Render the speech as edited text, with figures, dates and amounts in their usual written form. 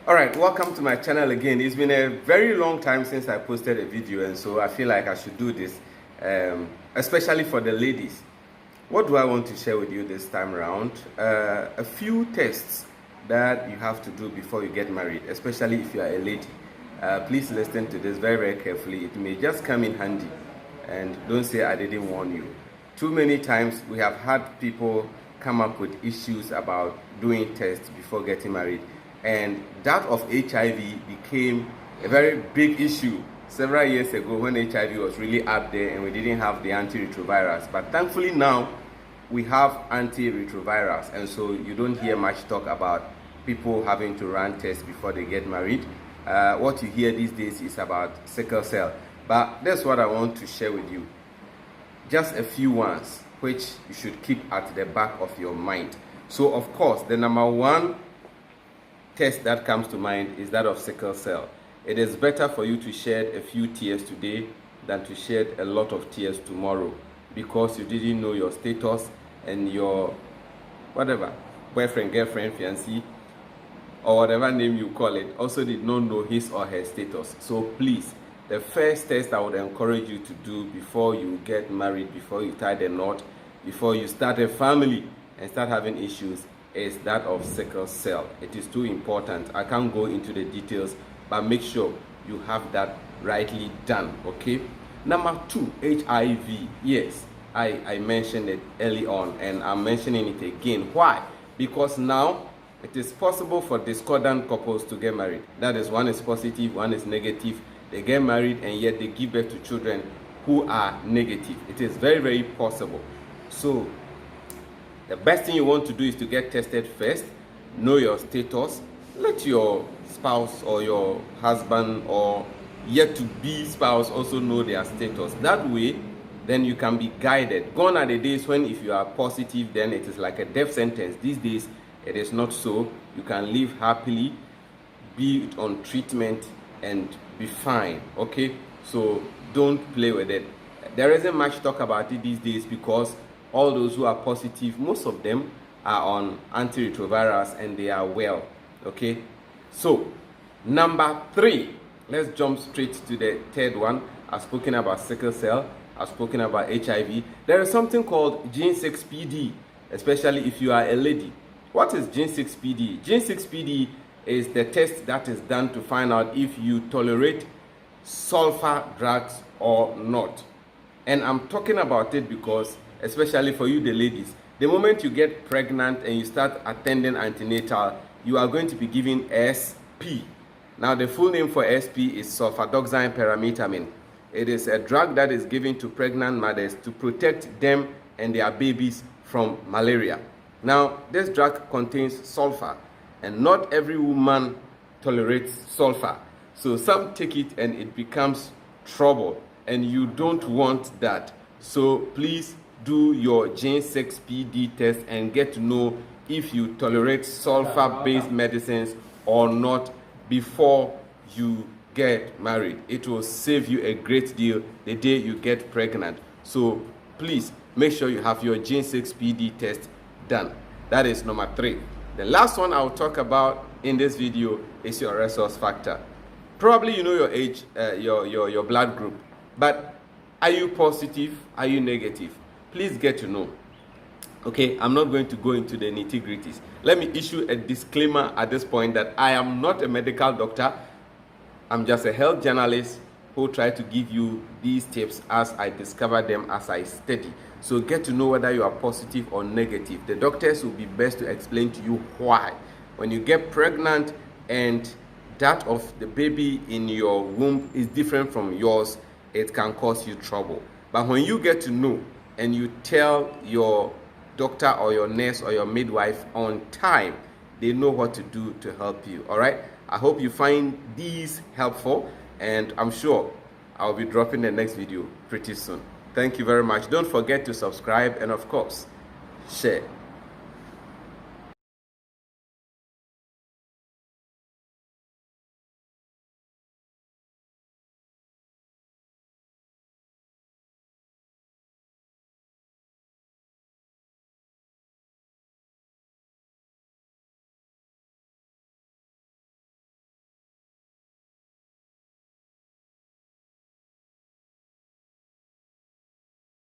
Alright, welcome to my channel again. It's been a very long time since I posted a video, and so I feel like I should do this, especially for the ladies. What do I want to share with you this time around? A few tests that you have to do before you get married, especially if you are a lady. Please listen to this very, very carefully. It may just come in handy, and don't say I didn't warn you. Too many times we have had people come up with issues about doing tests before getting married, and that of HIV became a very big issue several years ago when HIV was really up there and we didn't have the antiretrovirals. But thankfully now we have antiretrovirals, and so you don't hear much talk about people having to run tests before they get married. What you hear these days is about sickle cell, but that's what I want to share with you. Just a few ones which you should keep at the back of your mind. So of course, the number one test that comes to mind is that of sickle cell. It is better for you to shed a few tears today than to shed a lot of tears tomorrow, because you didn't know your status and your whatever, boyfriend, girlfriend, fiancé, or whatever name you call it, also did not know his or her status. So please, the first test I would encourage you to do before you get married, before you tie the knot, before you start a family and start having issues, is that of sickle cell. It is too important. I can't go into the details, but make sure you have that rightly done, okay? Number two, HIV. Yes, I mentioned it early on, and I'm mentioning it again. Why? Because now it is possible for discordant couples to get married. That is, one is positive, one is negative. They get married and yet they give birth to children who are negative. It is very, very possible. So the best thing you want to do is to get tested first, know your status, let your spouse or your husband or yet to be spouse also know their status. That way, then you can be guided. Gone are the days when if you are positive, then it is like a death sentence. These days, it is not so. You can live happily, be on treatment, and be fine, okay? So don't play with it. There isn't much talk about it these days because all those who are positive, most of them are on antiretrovirals and they are well, okay? So, number three, let's jump straight to the third one. I've spoken about sickle cell, I've spoken about HIV. There is something called gene 6PD, especially if you are a lady. What is gene 6PD? Gene 6PD is the test that is done to find out if you tolerate sulfur drugs or not. And I'm talking about it because, especially for you, the ladies, the moment you get pregnant and you start attending antenatal, you are going to be given SP. Now, the full name for SP is sulfadoxine pyrimethamine. It is a drug that is given to pregnant mothers to protect them and their babies from malaria. Now, this drug contains sulfur, and not every woman tolerates sulfur. So some take it and it becomes trouble, and you don't want that. So please do your gene 6PD test and get to know if you tolerate sulfur-based medicines or not before you get married. It will save you a great deal the day you get pregnant. So please make sure you have your gene 6PD test done. That is number three. The last one I'll talk about in this video is your resource factor. Probably you know your age, your blood group, but are you positive? Are you negative? Please get to know. Okay, I'm not going to go into the nitty-gritties. Let me issue a disclaimer at this point that I am not a medical doctor. I'm just a health journalist who try to give you these tips as I discover them, as I study. So get to know whether you are positive or negative. The doctors will be best to explain to you why. When you get pregnant and that of the baby in your womb is different from yours, it can cause you trouble. But when you get to know and you tell your doctor or your nurse or your midwife on time, they know what to do to help you. All right, I hope you find these helpful, and I'm sure I'll be dropping the next video pretty soon. Thank you very much. Don't forget to subscribe and of course share.